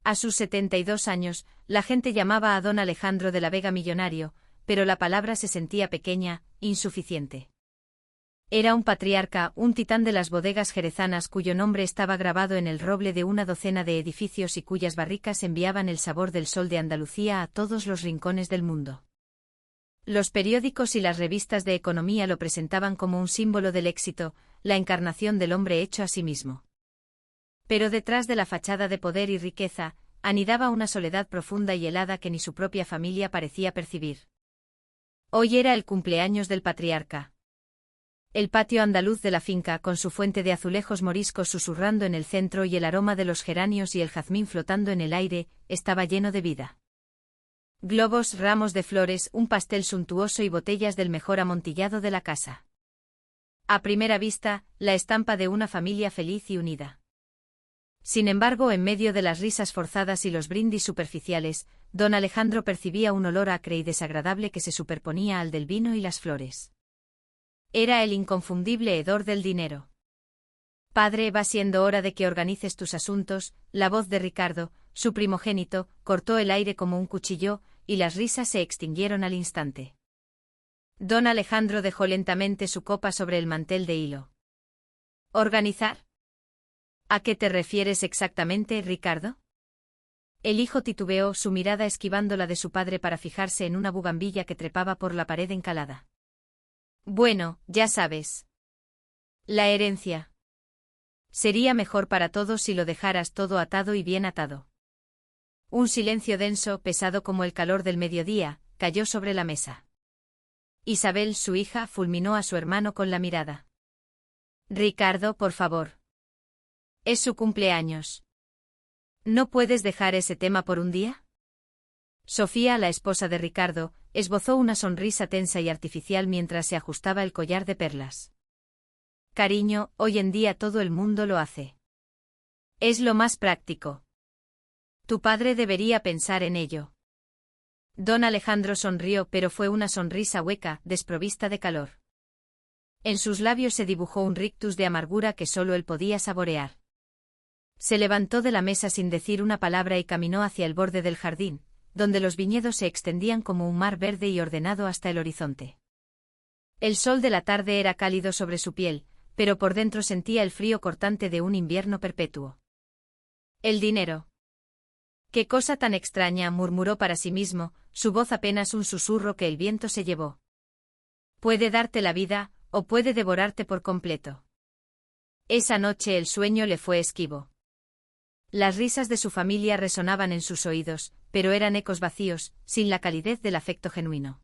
A sus 72 años, la gente llamaba a don Alejandro de la Vega millonario, pero la palabra se sentía pequeña, insuficiente. Era un patriarca, un titán de las bodegas jerezanas cuyo nombre estaba grabado en el roble de una docena de edificios y cuyas barricas enviaban el sabor del sol de Andalucía a todos los rincones del mundo. Los periódicos y las revistas de economía lo presentaban como un símbolo del éxito, la encarnación del hombre hecho a sí mismo. Pero detrás de la fachada de poder y riqueza, anidaba una soledad profunda y helada que ni su propia familia parecía percibir. Hoy era el cumpleaños del patriarca. El patio andaluz de la finca, con su fuente de azulejos moriscos susurrando en el centro y el aroma de los geranios y el jazmín flotando en el aire, estaba lleno de vida. Globos, ramos de flores, un pastel suntuoso y botellas del mejor amontillado de la casa. A primera vista, la estampa de una familia feliz y unida. Sin embargo, en medio de las risas forzadas y los brindis superficiales, don Alejandro percibía un olor acre y desagradable que se superponía al del vino y las flores. Era el inconfundible hedor del dinero. Padre, va siendo hora de que organices tus asuntos. La voz de Ricardo, su primogénito, cortó el aire como un cuchillo, y las risas se extinguieron al instante. Don Alejandro dejó lentamente su copa sobre el mantel de hilo. ¿Organizar? ¿A qué te refieres exactamente, Ricardo? El hijo titubeó, su mirada esquivando la de su padre para fijarse en una bugambilla que trepaba por la pared encalada. Bueno, ya sabes. La herencia. Sería mejor para todos si lo dejaras todo atado y bien atado. Un silencio denso, pesado como el calor del mediodía, cayó sobre la mesa. Isabel, su hija, fulminó a su hermano con la mirada. Ricardo, por favor. Es su cumpleaños. ¿No puedes dejar ese tema por un día? Sofía, la esposa de Ricardo, esbozó una sonrisa tensa y artificial mientras se ajustaba el collar de perlas. Cariño, hoy en día todo el mundo lo hace. Es lo más práctico. Tu padre debería pensar en ello. Don Alejandro sonrió, pero fue una sonrisa hueca, desprovista de calor. En sus labios se dibujó un rictus de amargura que solo él podía saborear. Se levantó de la mesa sin decir una palabra y caminó hacia el borde del jardín, donde los viñedos se extendían como un mar verde y ordenado hasta el horizonte. El sol de la tarde era cálido sobre su piel, pero por dentro sentía el frío cortante de un invierno perpetuo. El dinero. «Qué cosa tan extraña», murmuró para sí mismo, su voz apenas un susurro que el viento se llevó. «Puede darte la vida, o puede devorarte por completo». Esa noche el sueño le fue esquivo. Las risas de su familia resonaban en sus oídos, pero eran ecos vacíos, sin la calidez del afecto genuino.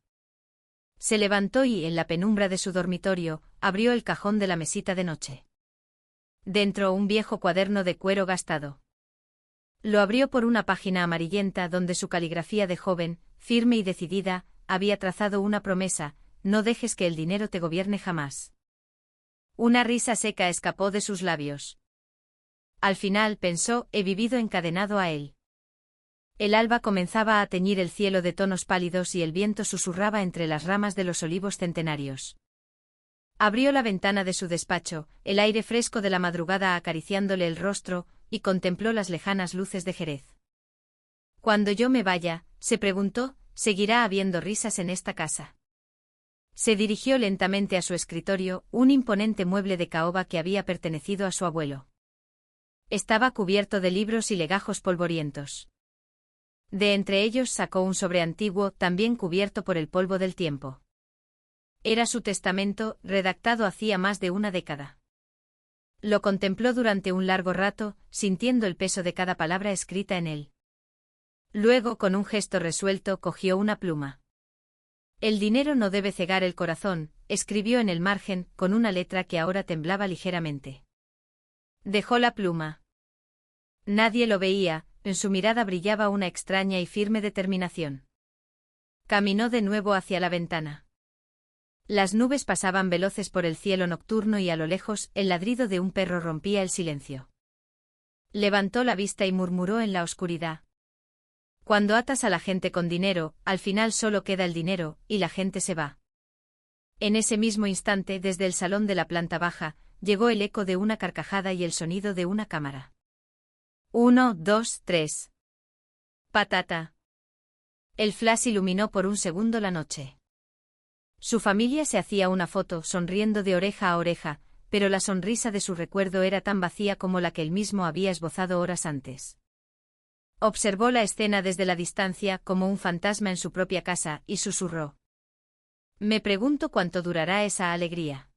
Se levantó y, en la penumbra de su dormitorio, abrió el cajón de la mesita de noche. Dentro un viejo cuaderno de cuero gastado. Lo abrió por una página amarillenta donde su caligrafía de joven, firme y decidida, había trazado una promesa: no dejes que el dinero te gobierne jamás. Una risa seca escapó de sus labios. Al final pensó, he vivido encadenado a él. El alba comenzaba a teñir el cielo de tonos pálidos y el viento susurraba entre las ramas de los olivos centenarios. Abrió la ventana de su despacho, el aire fresco de la madrugada acariciándole el rostro, y contempló las lejanas luces de Jerez. Cuando yo me vaya, se preguntó, ¿seguirá habiendo risas en esta casa? Se dirigió lentamente a su escritorio, un imponente mueble de caoba que había pertenecido a su abuelo. Estaba cubierto de libros y legajos polvorientos. De entre ellos sacó un sobre antiguo, también cubierto por el polvo del tiempo. Era su testamento, redactado hacía más de una década. Lo contempló durante un largo rato, sintiendo el peso de cada palabra escrita en él. Luego, con un gesto resuelto, cogió una pluma. El dinero no debe cegar el corazón, escribió en el margen, con una letra que ahora temblaba ligeramente. Dejó la pluma. Nadie lo veía, en su mirada brillaba una extraña y firme determinación. Caminó de nuevo hacia la ventana. Las nubes pasaban veloces por el cielo nocturno y a lo lejos el ladrido de un perro rompía el silencio. Levantó la vista y murmuró en la oscuridad. Cuando atas a la gente con dinero, al final solo queda el dinero, y la gente se va. En ese mismo instante, desde el salón de la planta baja, llegó el eco de una carcajada y el sonido de una cámara. 1, 2, 3. Patata. El flash iluminó por un segundo la noche. Su familia se hacía una foto, sonriendo de oreja a oreja, pero la sonrisa de su recuerdo era tan vacía como la que él mismo había esbozado horas antes. Observó la escena desde la distancia como un fantasma en su propia casa y susurró. Me pregunto cuánto durará esa alegría.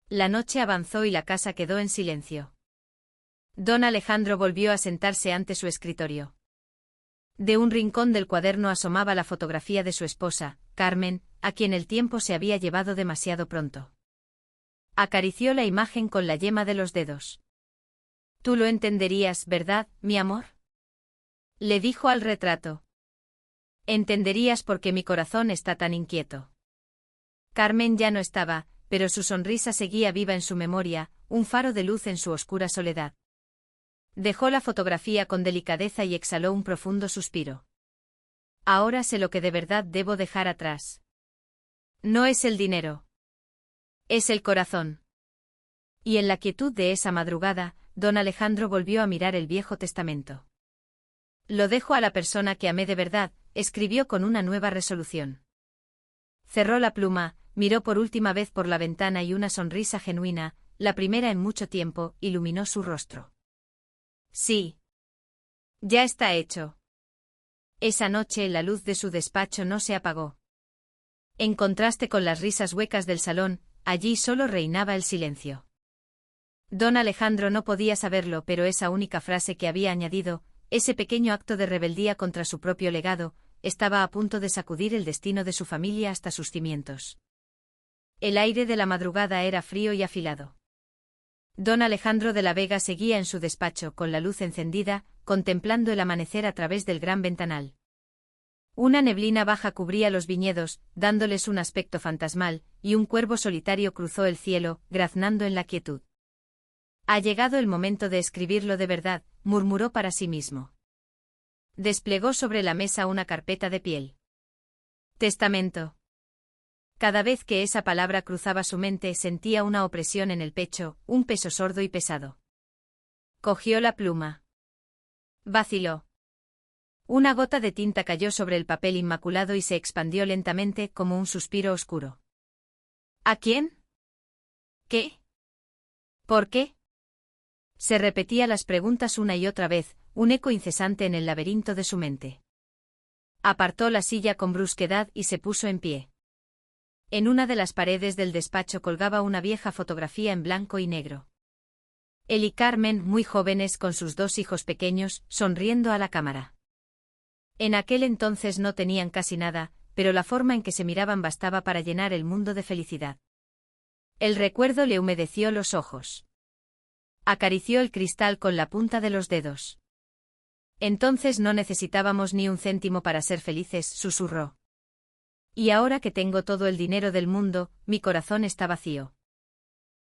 La noche avanzó y la casa quedó en silencio. Don Alejandro volvió a sentarse ante su escritorio. De un rincón del cuaderno asomaba la fotografía de su esposa, Carmen, a quien el tiempo se había llevado demasiado pronto. Acarició la imagen con la yema de los dedos. Tú lo entenderías, ¿verdad, mi amor? Le dijo al retrato. Entenderías por qué mi corazón está tan inquieto. Carmen ya no estaba, pero su sonrisa seguía viva en su memoria, un faro de luz en su oscura soledad. Dejó la fotografía con delicadeza y exhaló un profundo suspiro. Ahora sé lo que de verdad debo dejar atrás. No es el dinero. Es el corazón. Y en la quietud de esa madrugada, don Alejandro volvió a mirar el Viejo Testamento. Lo dejo a la persona que amé de verdad, escribió con una nueva resolución. Cerró la pluma, miró por última vez por la ventana y una sonrisa genuina, la primera en mucho tiempo, iluminó su rostro. Sí. Ya está hecho. Esa noche la luz de su despacho no se apagó. En contraste con las risas huecas del salón, allí solo reinaba el silencio. Don Alejandro no podía saberlo, pero esa única frase que había añadido, ese pequeño acto de rebeldía contra su propio legado, estaba a punto de sacudir el destino de su familia hasta sus cimientos. El aire de la madrugada era frío y afilado. Don Alejandro de la Vega seguía en su despacho con la luz encendida, contemplando el amanecer a través del gran ventanal. Una neblina baja cubría los viñedos, dándoles un aspecto fantasmal, y un cuervo solitario cruzó el cielo, graznando en la quietud. Ha llegado el momento de escribirlo de verdad, murmuró para sí mismo. Desplegó sobre la mesa una carpeta de piel. Testamento. Cada vez que esa palabra cruzaba su mente sentía una opresión en el pecho, un peso sordo y pesado. Cogió la pluma. Vaciló. Una gota de tinta cayó sobre el papel inmaculado y se expandió lentamente como un suspiro oscuro. ¿A quién? ¿Qué? ¿Por qué? Se repetía las preguntas una y otra vez, un eco incesante en el laberinto de su mente. Apartó la silla con brusquedad y se puso en pie. En una de las paredes del despacho colgaba una vieja fotografía en blanco y negro. Él y Carmen, muy jóvenes con sus dos hijos pequeños, sonriendo a la cámara. En aquel entonces no tenían casi nada, pero la forma en que se miraban bastaba para llenar el mundo de felicidad. El recuerdo le humedeció los ojos. Acarició el cristal con la punta de los dedos. Entonces no necesitábamos ni un céntimo para ser felices, susurró. Y ahora que tengo todo el dinero del mundo, mi corazón está vacío.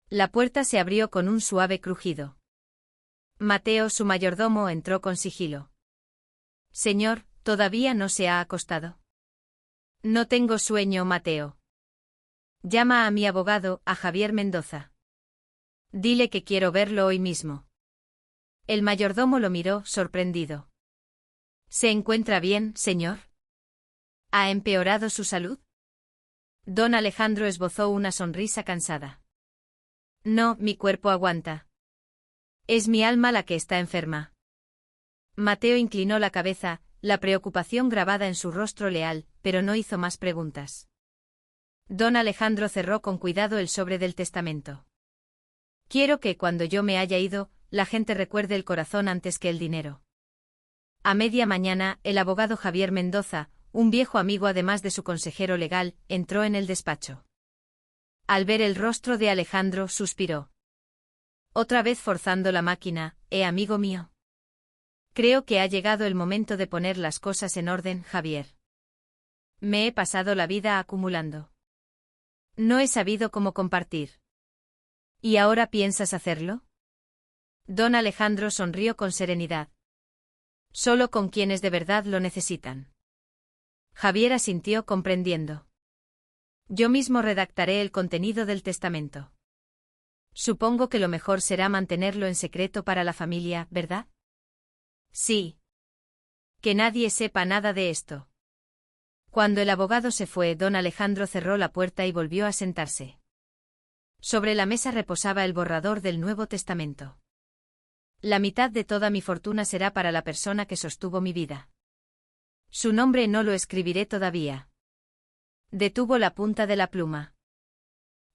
La puerta se abrió con un suave crujido. Mateo, su mayordomo, entró con sigilo. Señor, ¿todavía no se ha acostado? No tengo sueño, Mateo. Llama a mi abogado, a Javier Mendoza. Dile que quiero verlo hoy mismo. El mayordomo lo miró, sorprendido. ¿Se encuentra bien, señor? ¿Ha empeorado su salud? Don Alejandro esbozó una sonrisa cansada. No, mi cuerpo aguanta. Es mi alma la que está enferma. Mateo inclinó la cabeza, la preocupación grabada en su rostro leal, pero no hizo más preguntas. Don Alejandro cerró con cuidado el sobre del testamento. Quiero que cuando yo me haya ido, la gente recuerde el corazón antes que el dinero. A media mañana, el abogado Javier Mendoza, un viejo amigo además de su consejero legal, entró en el despacho. Al ver el rostro de Alejandro, suspiró. Otra vez forzando la máquina, amigo mío. Creo que ha llegado el momento de poner las cosas en orden, Javier. Me he pasado la vida acumulando. No he sabido cómo compartir. ¿Y ahora piensas hacerlo? Don Alejandro sonrió con serenidad. Solo con quienes de verdad lo necesitan. Javier asintió comprendiendo. Yo mismo redactaré el contenido del testamento. Supongo que lo mejor será mantenerlo en secreto para la familia, ¿verdad? Sí. Que nadie sepa nada de esto. Cuando el abogado se fue, don Alejandro cerró la puerta y volvió a sentarse. Sobre la mesa reposaba el borrador del Nuevo Testamento. La mitad de toda mi fortuna será para la persona que sostuvo mi vida. Su nombre no lo escribiré todavía. Detuvo la punta de la pluma.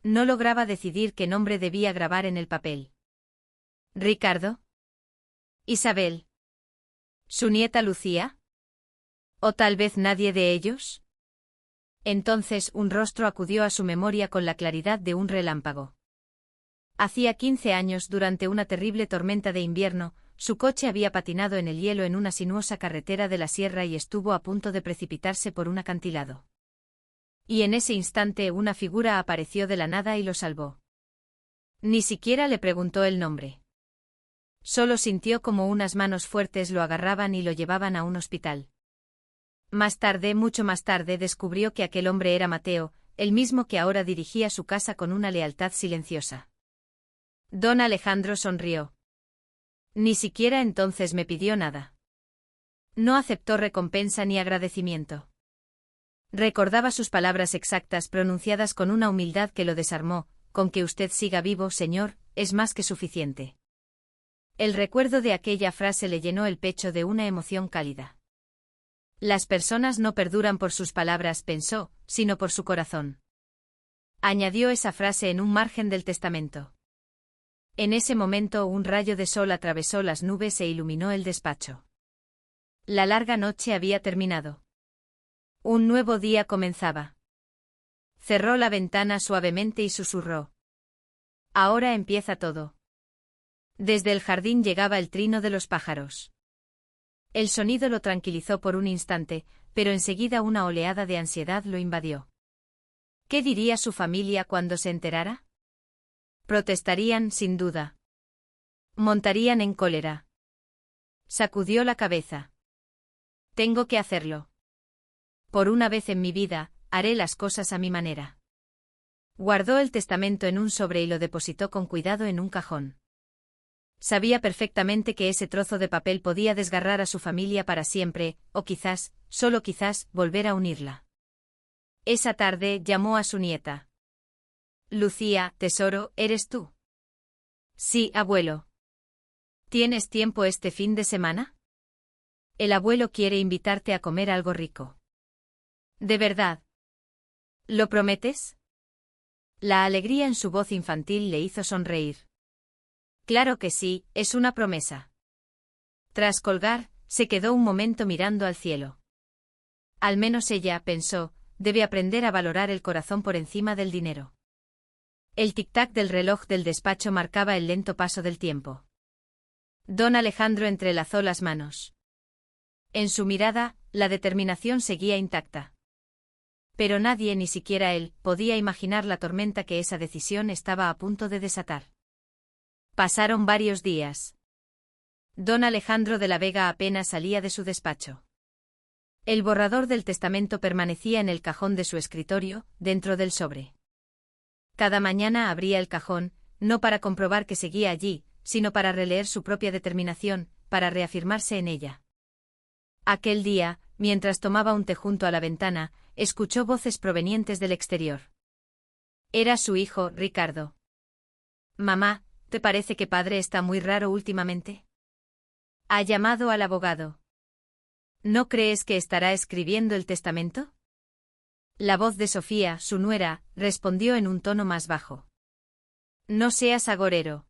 No lograba decidir qué nombre debía grabar en el papel. ¿Ricardo? ¿Isabel? ¿Su nieta Lucía? ¿O tal vez nadie de ellos? Entonces un rostro acudió a su memoria con la claridad de un relámpago. Hacía 15 años, durante una terrible tormenta de invierno, su coche había patinado en el hielo en una sinuosa carretera de la sierra y estuvo a punto de precipitarse por un acantilado. Y en ese instante una figura apareció de la nada y lo salvó. Ni siquiera le preguntó el nombre. Solo sintió como unas manos fuertes lo agarraban y lo llevaban a un hospital. Más tarde, mucho más tarde, descubrió que aquel hombre era Mateo, el mismo que ahora dirigía su casa con una lealtad silenciosa. Don Alejandro sonrió. Ni siquiera entonces me pidió nada. No aceptó recompensa ni agradecimiento. Recordaba sus palabras exactas pronunciadas con una humildad que lo desarmó: con que usted siga vivo, señor, es más que suficiente. El recuerdo de aquella frase le llenó el pecho de una emoción cálida. Las personas no perduran por sus palabras, pensó, sino por su corazón. Añadió esa frase en un margen del testamento. En ese momento un rayo de sol atravesó las nubes e iluminó el despacho. La larga noche había terminado. Un nuevo día comenzaba. Cerró la ventana suavemente y susurró: ahora empieza todo. Desde el jardín llegaba el trino de los pájaros. El sonido lo tranquilizó por un instante, pero enseguida una oleada de ansiedad lo invadió. ¿Qué diría su familia cuando se enterara? Protestarían, sin duda. Montarían en cólera. Sacudió la cabeza. Tengo que hacerlo. Por una vez en mi vida, haré las cosas a mi manera. Guardó el testamento en un sobre y lo depositó con cuidado en un cajón. Sabía perfectamente que ese trozo de papel podía desgarrar a su familia para siempre, o quizás, solo quizás, volver a unirla. Esa tarde llamó a su nieta. Lucía, tesoro, ¿eres tú? Sí, abuelo. ¿Tienes tiempo este fin de semana? El abuelo quiere invitarte a comer algo rico. ¿De verdad? ¿Lo prometes? La alegría en su voz infantil le hizo sonreír. Claro que sí, es una promesa. Tras colgar, se quedó un momento mirando al cielo. Al menos ella, pensó, debe aprender a valorar el corazón por encima del dinero. El tic-tac del reloj del despacho marcaba el lento paso del tiempo. Don Alejandro entrelazó las manos. En su mirada, la determinación seguía intacta. Pero nadie, ni siquiera él, podía imaginar la tormenta que esa decisión estaba a punto de desatar. Pasaron varios días. Don Alejandro de la Vega apenas salía de su despacho. El borrador del testamento permanecía en el cajón de su escritorio, dentro del sobre. Cada mañana abría el cajón, no para comprobar que seguía allí, sino para releer su propia determinación, para reafirmarse en ella. Aquel día, mientras tomaba un té junto a la ventana, escuchó voces provenientes del exterior. Era su hijo, Ricardo. Mamá, ¿te parece que padre está muy raro últimamente? Ha llamado al abogado. ¿No crees que estará escribiendo el testamento? La voz de Sofía, su nuera, respondió en un tono más bajo. No seas agorero.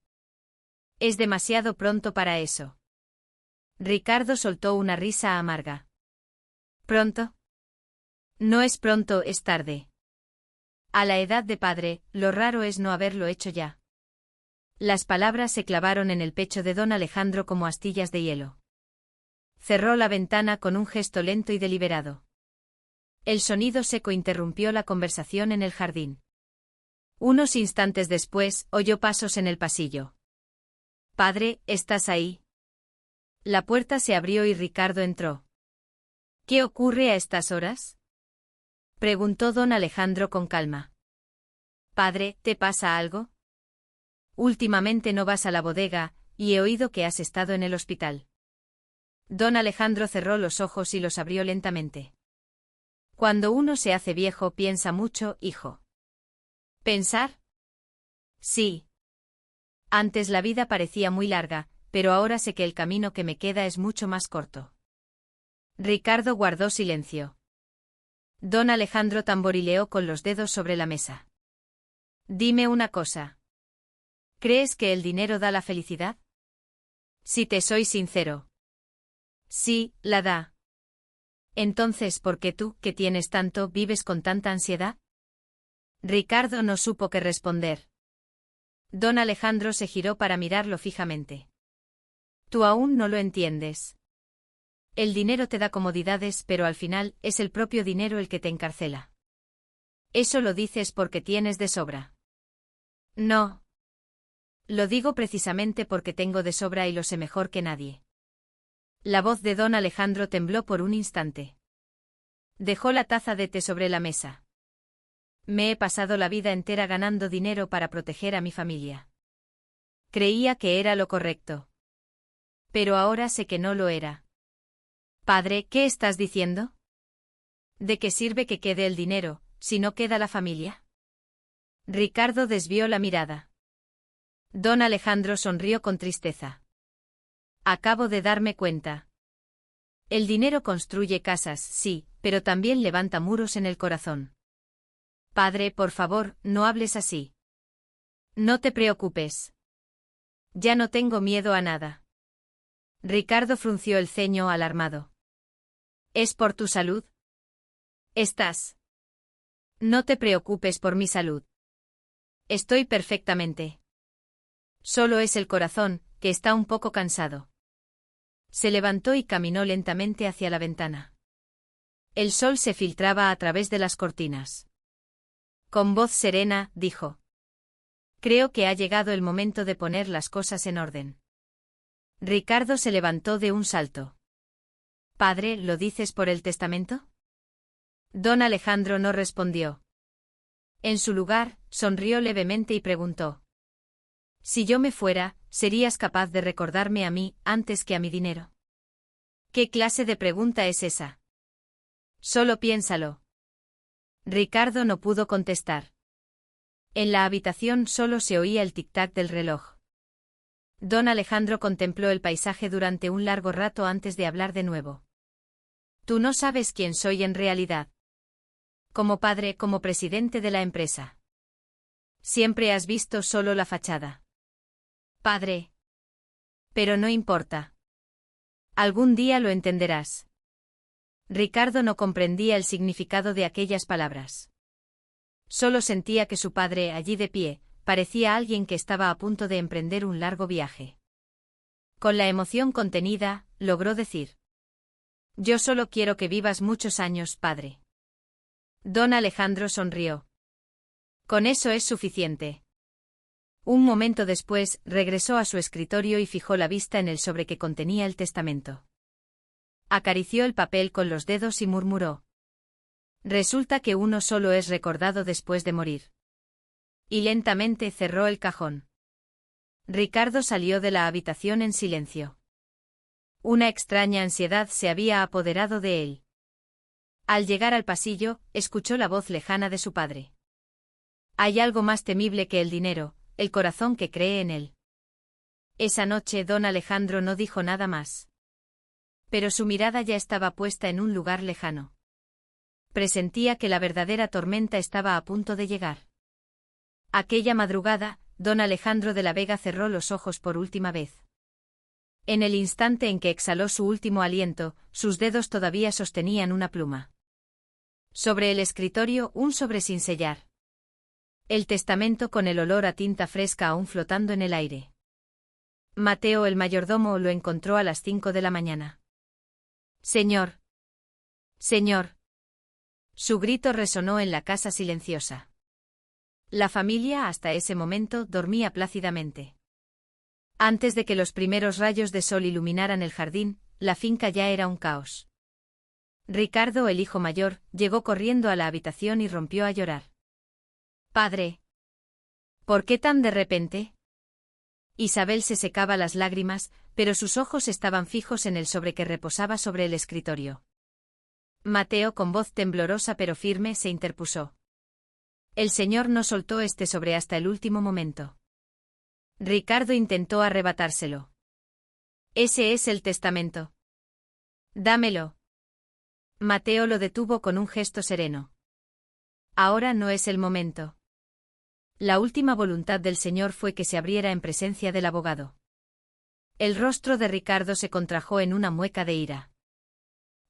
Es demasiado pronto para eso. Ricardo soltó una risa amarga. ¿Pronto? No es pronto, es tarde. A la edad de padre, lo raro es no haberlo hecho ya. Las palabras se clavaron en el pecho de don Alejandro como astillas de hielo. Cerró la ventana con un gesto lento y deliberado. El sonido seco interrumpió la conversación en el jardín. Unos instantes después, oyó pasos en el pasillo. Padre, ¿estás ahí? La puerta se abrió y Ricardo entró. ¿Qué ocurre a estas horas? Preguntó don Alejandro con calma. Padre, ¿te pasa algo? Últimamente no vas a la bodega, y he oído que has estado en el hospital. Don Alejandro cerró los ojos y los abrió lentamente. Cuando uno se hace viejo piensa mucho, hijo. ¿Pensar? Sí. Antes la vida parecía muy larga, pero ahora sé que el camino que me queda es mucho más corto. Ricardo guardó silencio. Don Alejandro tamborileó con los dedos sobre la mesa. Dime una cosa. ¿Crees que el dinero da la felicidad? Si te soy sincero. Sí, la da. Entonces, ¿por qué tú, que tienes tanto, vives con tanta ansiedad? Ricardo no supo qué responder. Don Alejandro se giró para mirarlo fijamente. Tú aún no lo entiendes. El dinero te da comodidades, pero al final es el propio dinero el que te encarcela. Eso lo dices porque tienes de sobra. No. Lo digo precisamente porque tengo de sobra y lo sé mejor que nadie. La voz de don Alejandro tembló por un instante. Dejó la taza de té sobre la mesa. Me he pasado la vida entera ganando dinero para proteger a mi familia. Creía que era lo correcto. Pero ahora sé que no lo era. Padre, ¿qué estás diciendo? ¿De qué sirve que quede el dinero, si no queda la familia? Ricardo desvió la mirada. Don Alejandro sonrió con tristeza. Acabo de darme cuenta. El dinero construye casas, sí, pero también levanta muros en el corazón. Padre, por favor, no hables así. No te preocupes. Ya no tengo miedo a nada. Ricardo frunció el ceño alarmado. ¿Es por tu salud? Estás. No te preocupes por mi salud. Estoy perfectamente. Solo es el corazón, que está un poco cansado. Se levantó y caminó lentamente hacia la ventana. El sol se filtraba a través de las cortinas. Con voz serena, dijo. Creo que ha llegado el momento de poner las cosas en orden. Ricardo se levantó de un salto. Padre, ¿lo dices por el testamento? Don Alejandro no respondió. En su lugar, sonrió levemente y preguntó. Si yo me fuera, ¿serías capaz de recordarme a mí, antes que a mi dinero? ¿Qué clase de pregunta es esa? Solo piénsalo. Ricardo no pudo contestar. En la habitación solo se oía el tic-tac del reloj. Don Alejandro contempló el paisaje durante un largo rato antes de hablar de nuevo. Tú no sabes quién soy en realidad. Como padre, como presidente de la empresa. Siempre has visto solo la fachada. Padre. Pero no importa. Algún día lo entenderás. Ricardo no comprendía el significado de aquellas palabras. Solo sentía que su padre, allí de pie, parecía alguien que estaba a punto de emprender un largo viaje. Con la emoción contenida, logró decir. Yo solo quiero que vivas muchos años, padre. Don Alejandro sonrió. Con eso es suficiente. Un momento después, regresó a su escritorio y fijó la vista en el sobre que contenía el testamento. Acarició el papel con los dedos y murmuró. Resulta que uno solo es recordado después de morir. Y lentamente cerró el cajón. Ricardo salió de la habitación en silencio. Una extraña ansiedad se había apoderado de él. Al llegar al pasillo, escuchó la voz lejana de su padre. Hay algo más temible que el dinero, el corazón que cree en él. Esa noche don Alejandro no dijo nada más. Pero su mirada ya estaba puesta en un lugar lejano. Presentía que la verdadera tormenta estaba a punto de llegar. Aquella madrugada, don Alejandro de la Vega cerró los ojos por última vez. En el instante en que exhaló su último aliento, sus dedos todavía sostenían una pluma. Sobre el escritorio, un sobre sin sellar. El testamento con el olor a tinta fresca aún flotando en el aire. Mateo el mayordomo lo encontró a las 5 de la mañana. Señor. Señor. Su grito resonó en la casa silenciosa. La familia hasta ese momento dormía plácidamente. Antes de que los primeros rayos de sol iluminaran el jardín, la finca ya era un caos. Ricardo, el hijo mayor, llegó corriendo a la habitación y rompió a llorar. Padre. ¿Por qué tan de repente? Isabel se secaba las lágrimas, pero sus ojos estaban fijos en el sobre que reposaba sobre el escritorio. Mateo, con voz temblorosa pero firme, se interpuso. El señor no soltó este sobre hasta el último momento. Ricardo intentó arrebatárselo. Ese es el testamento. Dámelo. Mateo lo detuvo con un gesto sereno. Ahora no es el momento. La última voluntad del señor fue que se abriera en presencia del abogado. El rostro de Ricardo se contrajo en una mueca de ira.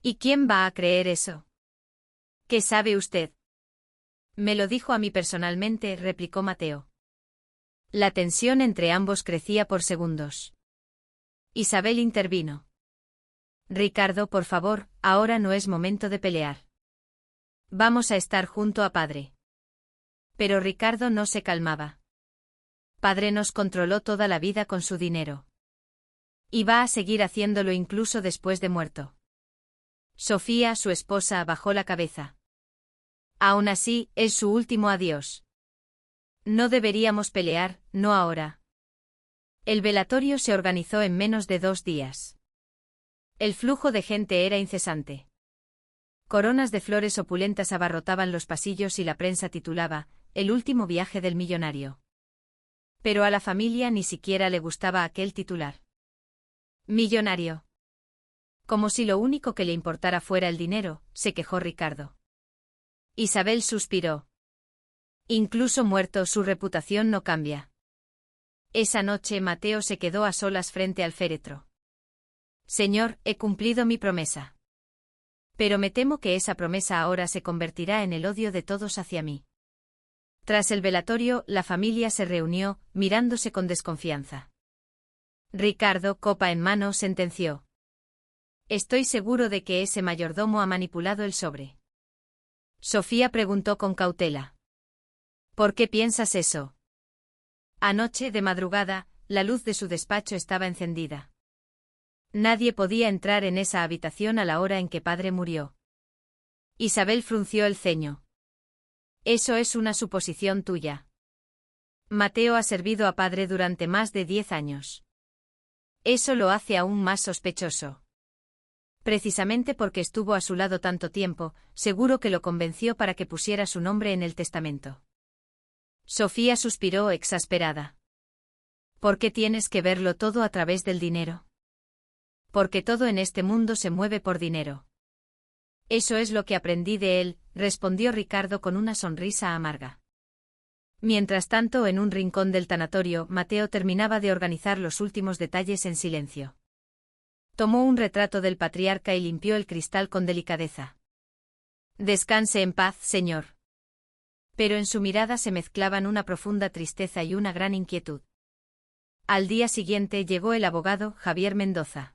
¿Y quién va a creer eso? ¿Qué sabe usted? Me lo dijo a mí personalmente, replicó Mateo. La tensión entre ambos crecía por segundos. Isabel intervino. Ricardo, por favor, ahora no es momento de pelear. Vamos a estar junto a padre. Pero Ricardo no se calmaba. Padre nos controló toda la vida con su dinero. Y va a seguir haciéndolo incluso después de muerto. Sofía, su esposa, bajó la cabeza. Aún así, es su último adiós. No deberíamos pelear, no ahora. El velatorio se organizó en menos de 2 días. El flujo de gente era incesante. Coronas de flores opulentas abarrotaban los pasillos y la prensa titulaba, El último viaje del millonario. Pero a la familia ni siquiera le gustaba aquel titular. Millonario. Como si lo único que le importara fuera el dinero, se quejó Ricardo. Isabel suspiró. Incluso muerto, su reputación no cambia. Esa noche Mateo se quedó a solas frente al féretro. Señor, he cumplido mi promesa. Pero me temo que esa promesa ahora se convertirá en el odio de todos hacia mí. Tras el velatorio, la familia se reunió, mirándose con desconfianza. Ricardo, copa en mano, sentenció. Estoy seguro de que ese mayordomo ha manipulado el sobre. Sofía preguntó con cautela. ¿Por qué piensas eso? Anoche, de madrugada, la luz de su despacho estaba encendida. Nadie podía entrar en esa habitación a la hora en que padre murió. Isabel frunció el ceño. Eso es una suposición tuya. Mateo ha servido a padre durante más de 10 años. Eso lo hace aún más sospechoso. Precisamente porque estuvo a su lado tanto tiempo, seguro que lo convenció para que pusiera su nombre en el testamento. Sofía suspiró exasperada. ¿Por qué tienes que verlo todo a través del dinero? Porque todo en este mundo se mueve por dinero. Eso es lo que aprendí de él, respondió Ricardo con una sonrisa amarga. Mientras tanto, en un rincón del tanatorio, Mateo terminaba de organizar los últimos detalles en silencio. Tomó un retrato del patriarca y limpió el cristal con delicadeza. Descanse en paz, señor. Pero en su mirada se mezclaban una profunda tristeza y una gran inquietud. Al día siguiente llegó el abogado, Javier Mendoza.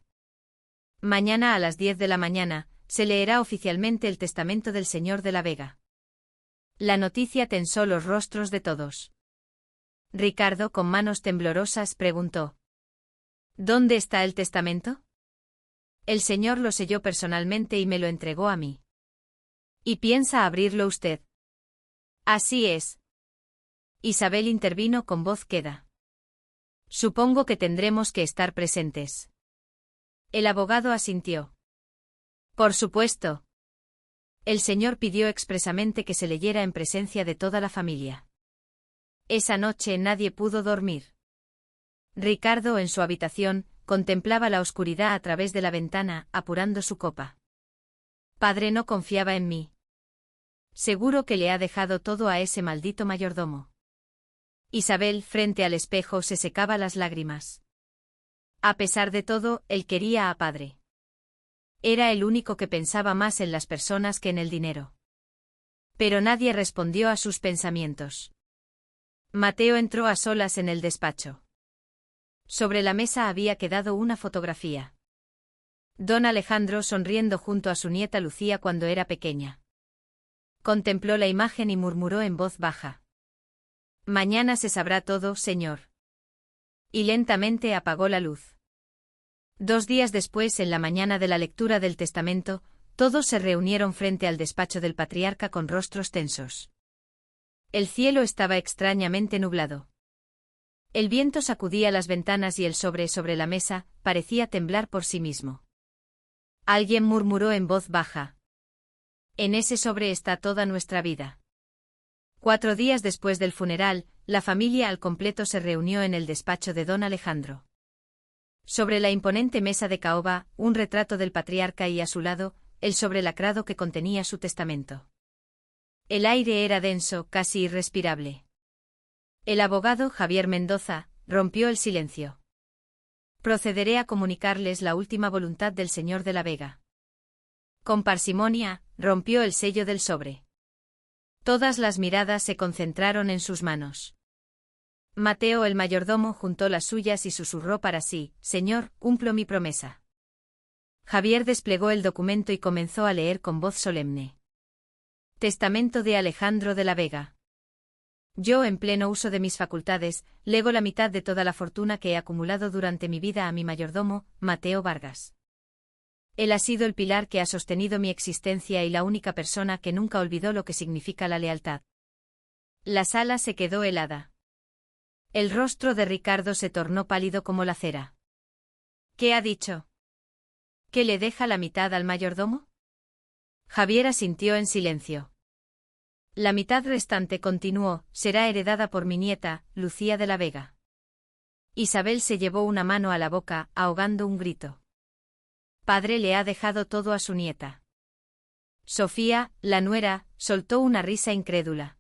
Mañana a las 10 de la mañana, se leerá oficialmente el testamento del señor de la Vega. La noticia tensó los rostros de todos. Ricardo, con manos temblorosas, preguntó. ¿Dónde está el testamento? El señor lo selló personalmente y me lo entregó a mí. ¿Y piensa abrirlo usted? Así es. Isabel intervino con voz queda. Supongo que tendremos que estar presentes. El abogado asintió. Por supuesto. El señor pidió expresamente que se leyera en presencia de toda la familia. Esa noche nadie pudo dormir. Ricardo, en su habitación, contemplaba la oscuridad a través de la ventana, apurando su copa. Padre no confiaba en mí. Seguro que le ha dejado todo a ese maldito mayordomo. Isabel, frente al espejo, se secaba las lágrimas. A pesar de todo, él quería a padre. Era el único que pensaba más en las personas que en el dinero. Pero nadie respondió a sus pensamientos. Mateo entró a solas en el despacho. Sobre la mesa había quedado una fotografía. Don Alejandro sonriendo junto a su nieta Lucía cuando era pequeña. Contempló la imagen y murmuró en voz baja. Mañana se sabrá todo, señor. Y lentamente apagó la luz. 2 días después, en la mañana de la lectura del testamento, todos se reunieron frente al despacho del patriarca con rostros tensos. El cielo estaba extrañamente nublado. El viento sacudía las ventanas y el sobre la mesa parecía temblar por sí mismo. Alguien murmuró en voz baja. En ese sobre está toda nuestra vida. 4 días después del funeral, la familia al completo se reunió en el despacho de don Alejandro. Sobre la imponente mesa de caoba, un retrato del patriarca y a su lado, el sobre lacrado que contenía su testamento. El aire era denso, casi irrespirable. El abogado Javier Mendoza rompió el silencio. Procederé a comunicarles la última voluntad del señor de la Vega. Con parsimonia, rompió el sello del sobre. Todas las miradas se concentraron en sus manos. Mateo el mayordomo juntó las suyas y susurró para sí: «Señor, cumplo mi promesa». Javier desplegó el documento y comenzó a leer con voz solemne. Testamento de Alejandro de la Vega. Yo, en pleno uso de mis facultades, lego la mitad de toda la fortuna que he acumulado durante mi vida a mi mayordomo, Mateo Vargas. Él ha sido el pilar que ha sostenido mi existencia y la única persona que nunca olvidó lo que significa la lealtad. La sala se quedó helada. El rostro de Ricardo se tornó pálido como la cera. ¿Qué ha dicho? ¿Que le deja la mitad al mayordomo? Javier asintió en silencio. La mitad restante, continuó, será heredada por mi nieta, Lucía de la Vega. Isabel se llevó una mano a la boca, ahogando un grito. Padre le ha dejado todo a su nieta. Sofía, la nuera, soltó una risa incrédula.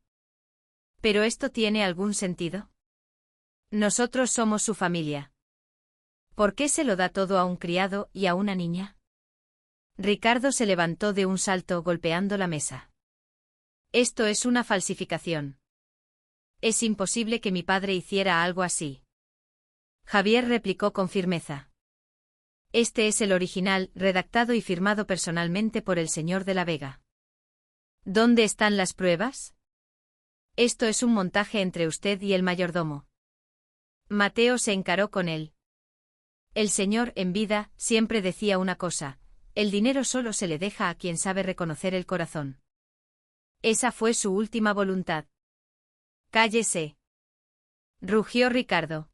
¿Pero esto tiene algún sentido? Nosotros somos su familia. ¿Por qué se lo da todo a un criado y a una niña? Ricardo se levantó de un salto golpeando la mesa. Esto es una falsificación. Es imposible que mi padre hiciera algo así. Javier replicó con firmeza. Este es el original, redactado y firmado personalmente por el señor de la Vega. ¿Dónde están las pruebas? Esto es un montaje entre usted y el mayordomo. Mateo se encaró con él. El señor, en vida, siempre decía una cosa: el dinero solo se le deja a quien sabe reconocer el corazón. Esa fue su última voluntad. Cállese. Rugió Ricardo.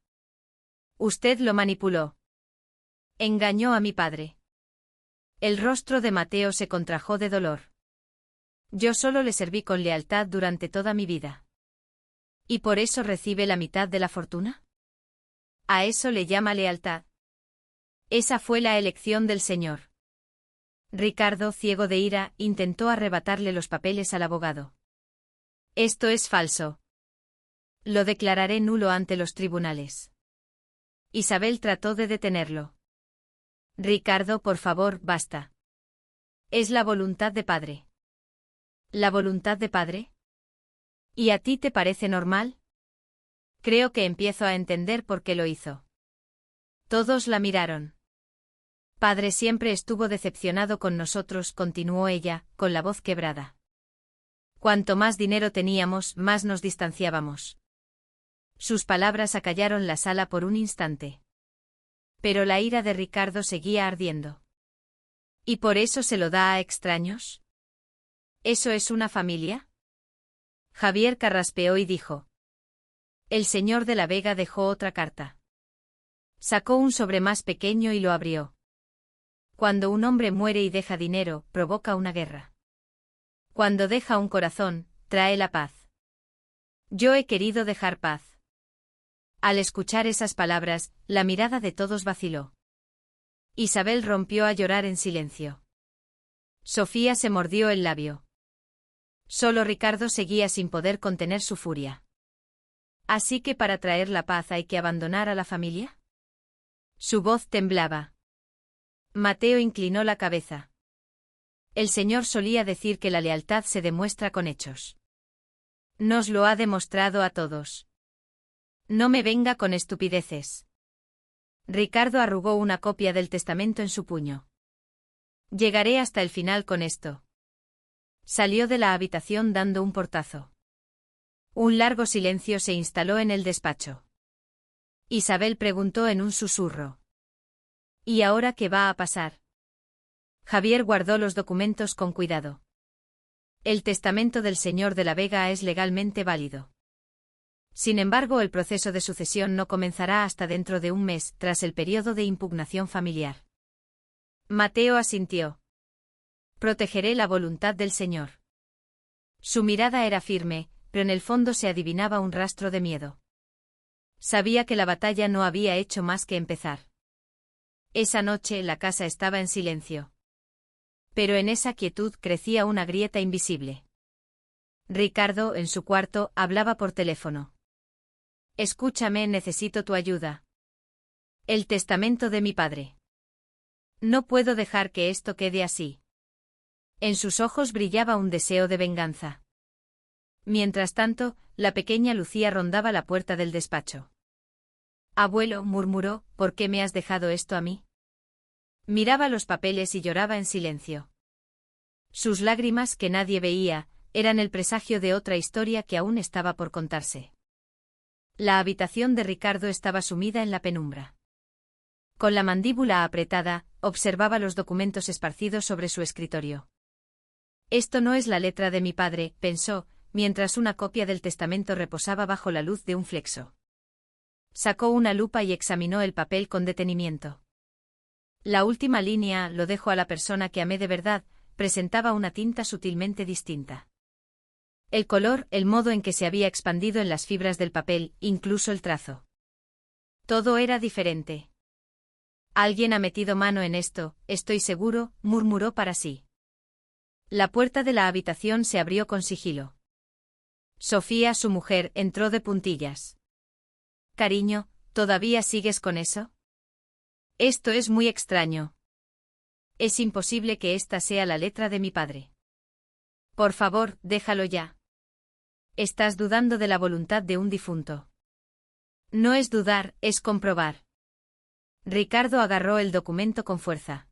Usted lo manipuló. Engañó a mi padre. El rostro de Mateo se contrajo de dolor. Yo solo le serví con lealtad durante toda mi vida. ¿Y por eso recibe la mitad de la fortuna? ¿A eso le llama lealtad? Esa fue la elección del señor. Ricardo, ciego de ira, intentó arrebatarle los papeles al abogado. Esto es falso. Lo declararé nulo ante los tribunales. Isabel trató de detenerlo. Ricardo, por favor, basta. Es la voluntad de padre. ¿La voluntad de padre? ¿Y a ti te parece normal? Creo que empiezo a entender por qué lo hizo. Todos la miraron. Padre siempre estuvo decepcionado con nosotros, continuó ella, con la voz quebrada. Cuanto más dinero teníamos, más nos distanciábamos. Sus palabras acallaron la sala por un instante. Pero la ira de Ricardo seguía ardiendo. ¿Y por eso se lo da a extraños? ¿Eso es una familia? Javier carraspeó y dijo. El señor de la Vega dejó otra carta. Sacó un sobre más pequeño y lo abrió. Cuando un hombre muere y deja dinero, provoca una guerra. Cuando deja un corazón, trae la paz. Yo he querido dejar paz. Al escuchar esas palabras, la mirada de todos vaciló. Isabel rompió a llorar en silencio. Sofía se mordió el labio. Solo Ricardo seguía sin poder contener su furia. ¿Así que para traer la paz hay que abandonar a la familia? Su voz temblaba. Mateo inclinó la cabeza. El señor solía decir que la lealtad se demuestra con hechos. Nos lo ha demostrado a todos. No me venga con estupideces. Ricardo arrugó una copia del testamento en su puño. Llegaré hasta el final con esto. Salió de la habitación dando un portazo. Un largo silencio se instaló en el despacho. Isabel preguntó en un susurro. ¿Y ahora qué va a pasar? Javier guardó los documentos con cuidado. El testamento del señor de la Vega es legalmente válido. Sin embargo, el proceso de sucesión no comenzará hasta dentro de un mes, tras el periodo de impugnación familiar. Mateo asintió. Protegeré la voluntad del Señor. Su mirada era firme, pero en el fondo se adivinaba un rastro de miedo. Sabía que la batalla no había hecho más que empezar. Esa noche la casa estaba en silencio. Pero en esa quietud crecía una grieta invisible. Ricardo, en su cuarto, hablaba por teléfono. Escúchame, necesito tu ayuda. El testamento de mi padre. No puedo dejar que esto quede así. En sus ojos brillaba un deseo de venganza. Mientras tanto, la pequeña Lucía rondaba la puerta del despacho. Abuelo, murmuró, ¿por qué me has dejado esto a mí? Miraba los papeles y lloraba en silencio. Sus lágrimas, que nadie veía, eran el presagio de otra historia que aún estaba por contarse. La habitación de Ricardo estaba sumida en la penumbra. Con la mandíbula apretada, observaba los documentos esparcidos sobre su escritorio. Esto no es la letra de mi padre, pensó, mientras una copia del testamento reposaba bajo la luz de un flexo. Sacó una lupa y examinó el papel con detenimiento. La última línea, lo dejo a la persona que amé de verdad, presentaba una tinta sutilmente distinta. El color, el modo en que se había expandido en las fibras del papel, incluso el trazo. Todo era diferente. Alguien ha metido mano en esto, estoy seguro, murmuró para sí. La puerta de la habitación se abrió con sigilo. Sofía, su mujer, entró de puntillas. Cariño, ¿todavía sigues con eso? Esto es muy extraño. Es imposible que esta sea la letra de mi padre. Por favor, déjalo ya. Estás dudando de la voluntad de un difunto. No es dudar, es comprobar. Ricardo agarró el documento con fuerza.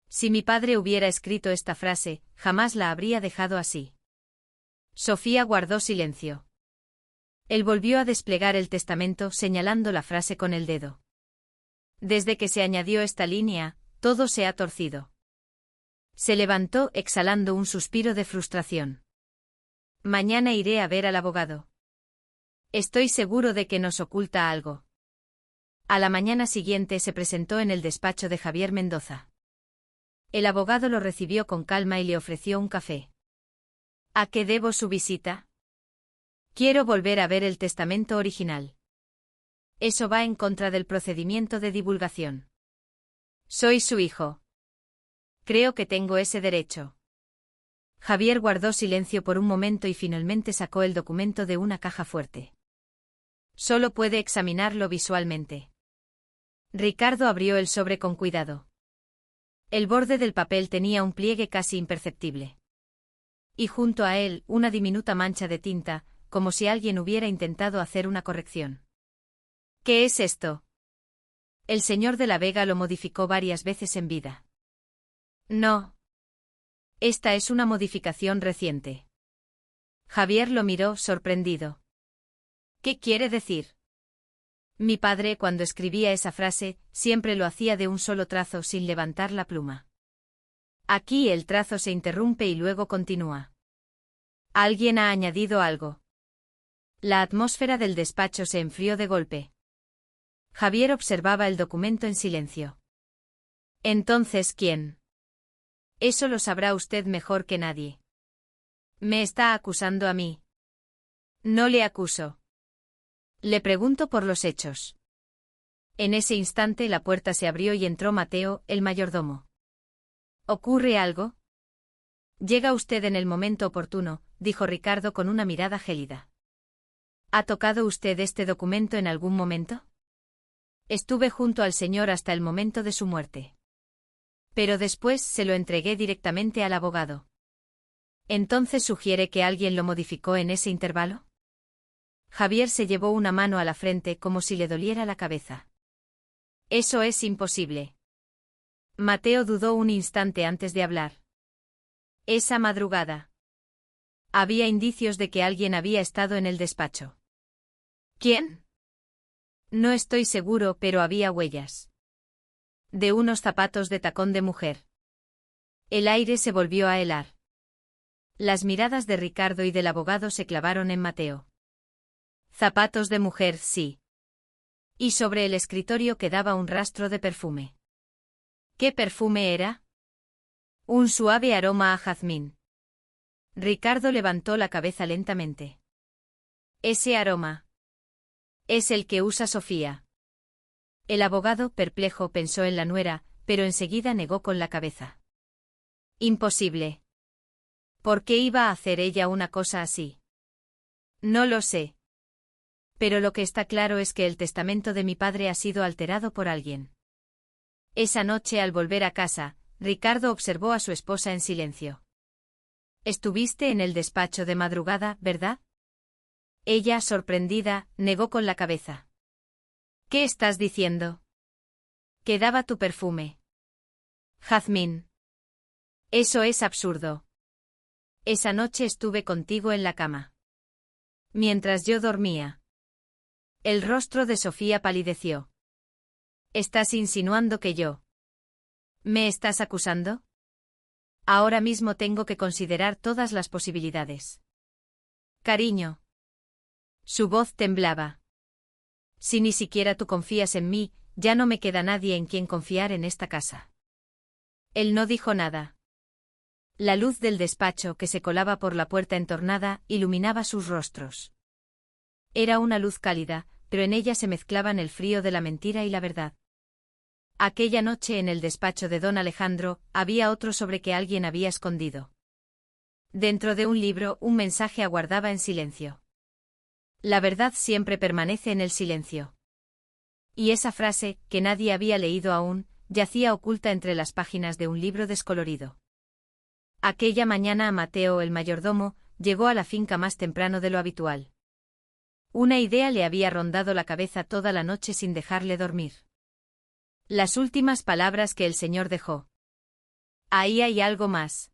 Si mi padre hubiera escrito esta frase, jamás la habría dejado así. Sofía guardó silencio. Él volvió a desplegar el testamento señalando la frase con el dedo. Desde que se añadió esta línea, todo se ha torcido. Se levantó exhalando un suspiro de frustración. Mañana iré a ver al abogado. Estoy seguro de que nos oculta algo. A la mañana siguiente se presentó en el despacho de Javier Mendoza. El abogado lo recibió con calma y le ofreció un café. ¿A qué debo su visita? Quiero volver a ver el testamento original. Eso va en contra del procedimiento de divulgación. Soy su hijo. Creo que tengo ese derecho. Javier guardó silencio por un momento y finalmente sacó el documento de una caja fuerte. Solo puede examinarlo visualmente. Ricardo abrió el sobre con cuidado. El borde del papel tenía un pliegue casi imperceptible. Y junto a él, una diminuta mancha de tinta, como si alguien hubiera intentado hacer una corrección. ¿Qué es esto? El señor de la Vega lo modificó varias veces en vida. No. Esta es una modificación reciente. Javier lo miró sorprendido. ¿Qué quiere decir? Mi padre, cuando escribía esa frase, siempre lo hacía de un solo trazo sin levantar la pluma. Aquí el trazo se interrumpe y luego continúa. Alguien ha añadido algo. La atmósfera del despacho se enfrió de golpe. Javier observaba el documento en silencio. Entonces, ¿quién? Eso lo sabrá usted mejor que nadie. ¿Me está acusando a mí? No le acuso. Le pregunto por los hechos. En ese instante la puerta se abrió y entró Mateo, el mayordomo. ¿Ocurre algo? Llega usted en el momento oportuno, dijo Ricardo con una mirada gélida. ¿Ha tocado usted este documento en algún momento? Estuve junto al señor hasta el momento de su muerte. Pero después se lo entregué directamente al abogado. ¿Entonces sugiere que alguien lo modificó en ese intervalo? Javier se llevó una mano a la frente como si le doliera la cabeza. Eso es imposible. Mateo dudó un instante antes de hablar. Esa madrugada. Había indicios de que alguien había estado en el despacho. ¿Quién? No estoy seguro, pero había huellas. De unos zapatos de tacón de mujer. El aire se volvió a helar. Las miradas de Ricardo y del abogado se clavaron en Mateo. Zapatos de mujer, sí. Y sobre el escritorio quedaba un rastro de perfume. ¿Qué perfume era? Un suave aroma a jazmín. Ricardo levantó la cabeza lentamente. Ese aroma. Es el que usa Sofía. El abogado, perplejo, pensó en la nuera, pero enseguida negó con la cabeza. Imposible. ¿Por qué iba a hacer ella una cosa así? No lo sé. Pero lo que está claro es que el testamento de mi padre ha sido alterado por alguien. Esa noche al volver a casa, Ricardo observó a su esposa en silencio. Estuviste en el despacho de madrugada, ¿verdad? Ella, sorprendida, negó con la cabeza. ¿Qué estás diciendo? Quedaba tu perfume. Jazmín. Eso es absurdo. Esa noche estuve contigo en la cama. Mientras yo dormía. El rostro de Sofía palideció. ¿Estás insinuando que yo? ¿Me estás acusando? Ahora mismo tengo que considerar todas las posibilidades. Cariño. Su voz temblaba. Si ni siquiera tú confías en mí, ya no me queda nadie en quien confiar en esta casa. Él no dijo nada. La luz del despacho que se colaba por la puerta entornada iluminaba sus rostros. Era una luz cálida, pero en ella se mezclaban el frío de la mentira y la verdad. Aquella noche en el despacho de don Alejandro, había otro sobre que alguien había escondido. Dentro de un libro, un mensaje aguardaba en silencio. La verdad siempre permanece en el silencio. Y esa frase, que nadie había leído aún, yacía oculta entre las páginas de un libro descolorido. Aquella mañana Mateo, el mayordomo, llegó a la finca más temprano de lo habitual. Una idea le había rondado la cabeza toda la noche sin dejarle dormir. Las últimas palabras que el señor dejó. Ahí hay algo más.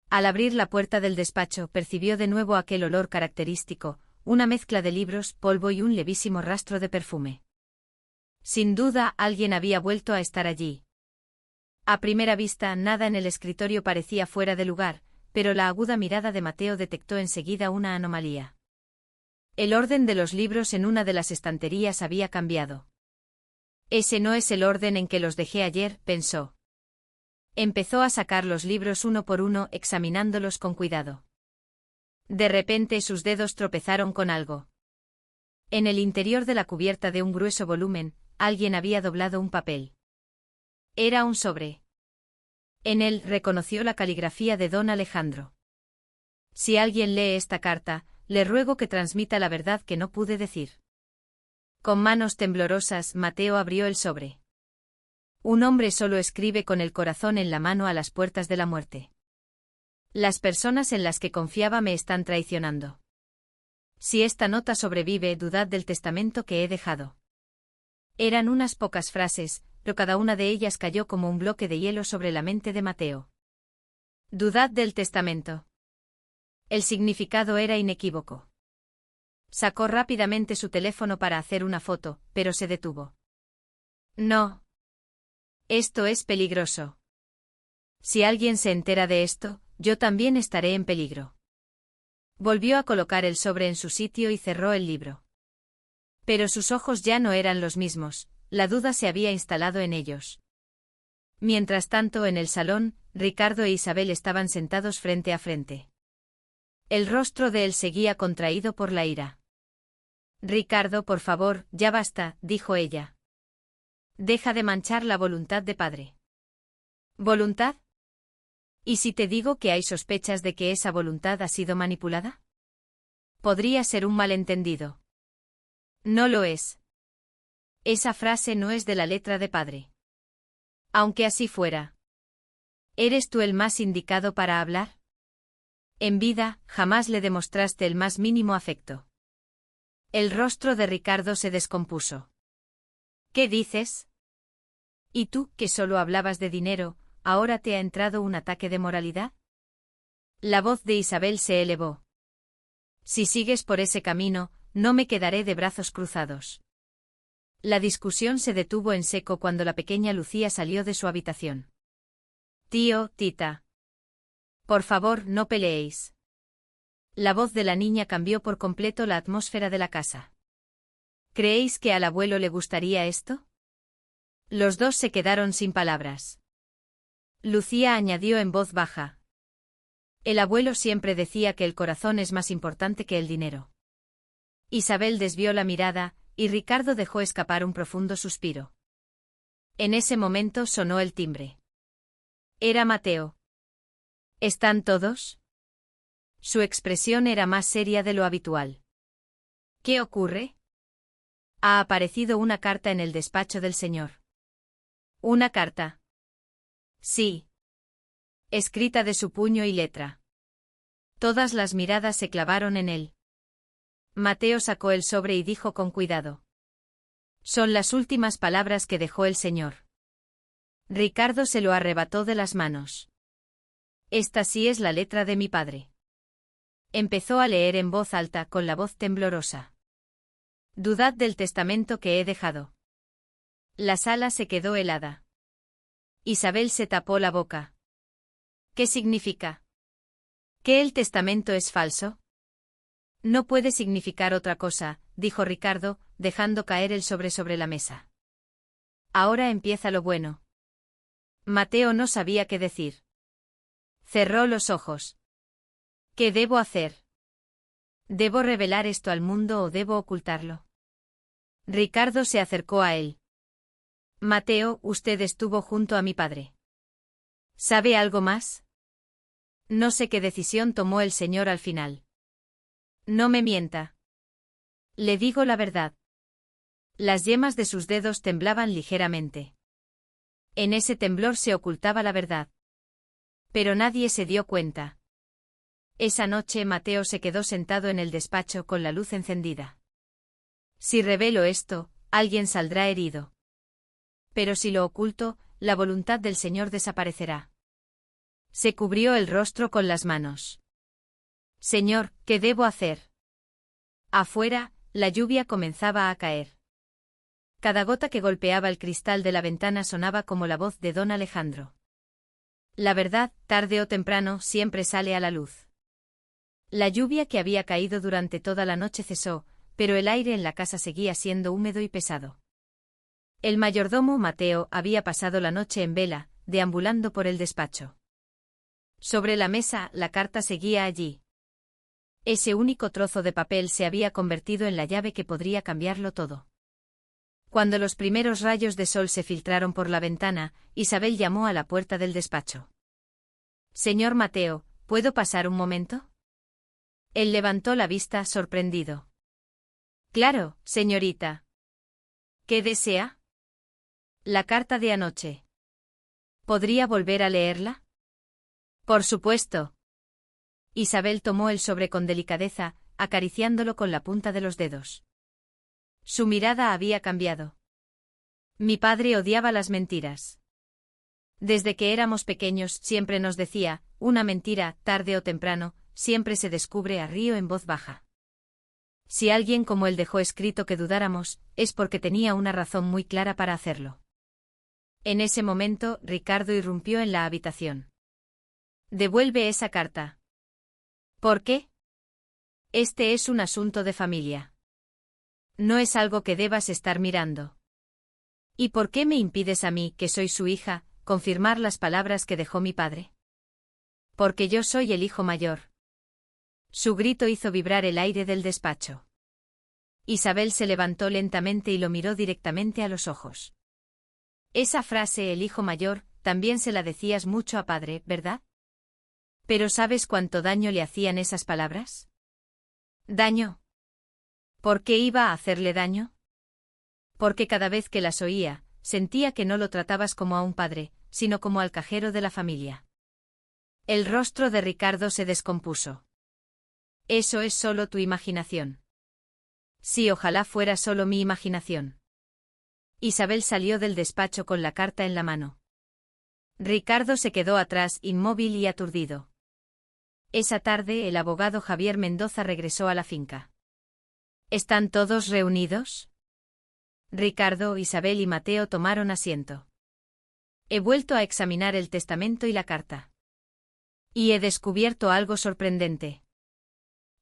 Al abrir la puerta del despacho percibió de nuevo aquel olor característico, una mezcla de libros, polvo y un levísimo rastro de perfume. Sin duda, alguien había vuelto a estar allí. A primera vista, nada en el escritorio parecía fuera de lugar, pero la aguda mirada de Mateo detectó enseguida una anomalía. El orden de los libros en una de las estanterías había cambiado. Ese no es el orden en que los dejé ayer, pensó. Empezó a sacar los libros uno por uno, examinándolos con cuidado. De repente sus dedos tropezaron con algo. En el interior de la cubierta de un grueso volumen, alguien había doblado un papel. Era un sobre. En él reconoció la caligrafía de don Alejandro. Si alguien lee esta carta, le ruego que transmita la verdad que no pude decir. Con manos temblorosas, Mateo abrió el sobre. Un hombre solo escribe con el corazón en la mano a las puertas de la muerte. Las personas en las que confiaba me están traicionando. Si esta nota sobrevive, dudad del testamento que he dejado. Eran unas pocas frases, pero cada una de ellas cayó como un bloque de hielo sobre la mente de Mateo. Dudad del testamento. El significado era inequívoco. Sacó rápidamente su teléfono para hacer una foto, pero se detuvo. No. Esto es peligroso. Si alguien se entera de esto, yo también estaré en peligro. Volvió a colocar el sobre en su sitio y cerró el libro. Pero sus ojos ya no eran los mismos, la duda se había instalado en ellos. Mientras tanto, en el salón, Ricardo e Isabel estaban sentados frente a frente. El rostro de él seguía contraído por la ira. Ricardo, por favor, ya basta, dijo ella. Deja de manchar la voluntad de padre. ¿Voluntad? ¿Y si te digo que hay sospechas de que esa voluntad ha sido manipulada? Podría ser un malentendido. No lo es. Esa frase no es de la letra de padre. Aunque así fuera. ¿Eres tú el más indicado para hablar? En vida, jamás le demostraste el más mínimo afecto. El rostro de Ricardo se descompuso. ¿Qué dices? ¿Y tú, que solo hablabas de dinero, ahora te ha entrado un ataque de moralidad? La voz de Isabel se elevó. Si sigues por ese camino, no me quedaré de brazos cruzados. La discusión se detuvo en seco cuando la pequeña Lucía salió de su habitación. Tío, tita. Por favor, no peleéis. La voz de la niña cambió por completo la atmósfera de la casa. ¿Creéis que al abuelo le gustaría esto? Los dos se quedaron sin palabras. Lucía añadió en voz baja. El abuelo siempre decía que el corazón es más importante que el dinero. Isabel desvió la mirada, y Ricardo dejó escapar un profundo suspiro. En ese momento sonó el timbre. Era Mateo. ¿Están todos? Su expresión era más seria de lo habitual. ¿Qué ocurre? Ha aparecido una carta en el despacho del señor. ¿Una carta? Sí. Escrita de su puño y letra. Todas las miradas se clavaron en él. Mateo sacó el sobre y dijo con cuidado. Son las últimas palabras que dejó el señor. Ricardo se lo arrebató de las manos. Esta sí es la letra de mi padre. Empezó a leer en voz alta, con la voz temblorosa. Dudad del testamento que he dejado. La sala se quedó helada. Isabel se tapó la boca. ¿Qué significa? ¿Que el testamento es falso? No puede significar otra cosa, dijo Ricardo, dejando caer el sobre la mesa. Ahora empieza lo bueno. Mateo no sabía qué decir. Cerró los ojos. ¿Qué debo hacer? ¿Debo revelar esto al mundo o debo ocultarlo? Ricardo se acercó a él. Mateo, usted estuvo junto a mi padre. ¿Sabe algo más? No sé qué decisión tomó el señor al final. No me mienta. Le digo la verdad. Las yemas de sus dedos temblaban ligeramente. En ese temblor se ocultaba la verdad. Pero nadie se dio cuenta. Esa noche Mateo se quedó sentado en el despacho con la luz encendida. Si revelo esto, alguien saldrá herido. Pero si lo oculto, la voluntad del Señor desaparecerá. Se cubrió el rostro con las manos. Señor, ¿qué debo hacer? Afuera, la lluvia comenzaba a caer. Cada gota que golpeaba el cristal de la ventana sonaba como la voz de don Alejandro. La verdad, tarde o temprano, siempre sale a la luz. La lluvia que había caído durante toda la noche cesó, pero el aire en la casa seguía siendo húmedo y pesado. El mayordomo Mateo había pasado la noche en vela, deambulando por el despacho. Sobre la mesa, la carta seguía allí. Ese único trozo de papel se había convertido en la llave que podría cambiarlo todo. Cuando los primeros rayos de sol se filtraron por la ventana, Isabel llamó a la puerta del despacho. Señor Mateo, ¿puedo pasar un momento? Él levantó la vista, sorprendido. Claro, señorita. ¿Qué desea? La carta de anoche. ¿Podría volver a leerla? Por supuesto. Isabel tomó el sobre con delicadeza, acariciándolo con la punta de los dedos. Su mirada había cambiado. Mi padre odiaba las mentiras. Desde que éramos pequeños siempre nos decía, una mentira, tarde o temprano, siempre se descubre a río en voz baja. Si alguien como él dejó escrito que dudáramos, es porque tenía una razón muy clara para hacerlo. En ese momento, Ricardo irrumpió en la habitación. Devuelve esa carta. ¿Por qué? Este es un asunto de familia. No es algo que debas estar mirando. ¿Y por qué me impides a mí, que soy su hija, confirmar las palabras que dejó mi padre? Porque yo soy el hijo mayor. Su grito hizo vibrar el aire del despacho. Isabel se levantó lentamente y lo miró directamente a los ojos. Esa frase, el hijo mayor, también se la decías mucho a padre, ¿verdad? ¿Pero sabes cuánto daño le hacían esas palabras? ¿Daño? ¿Por qué iba a hacerle daño? Porque cada vez que las oía, sentía que no lo tratabas como a un padre, sino como al cajero de la familia. El rostro de Ricardo se descompuso. Eso es solo tu imaginación. Sí, ojalá fuera solo mi imaginación. Isabel salió del despacho con la carta en la mano. Ricardo se quedó atrás, inmóvil y aturdido. Esa tarde el abogado Javier Mendoza regresó a la finca. ¿Están todos reunidos? Ricardo, Isabel y Mateo tomaron asiento. He vuelto a examinar el testamento y la carta. Y he descubierto algo sorprendente.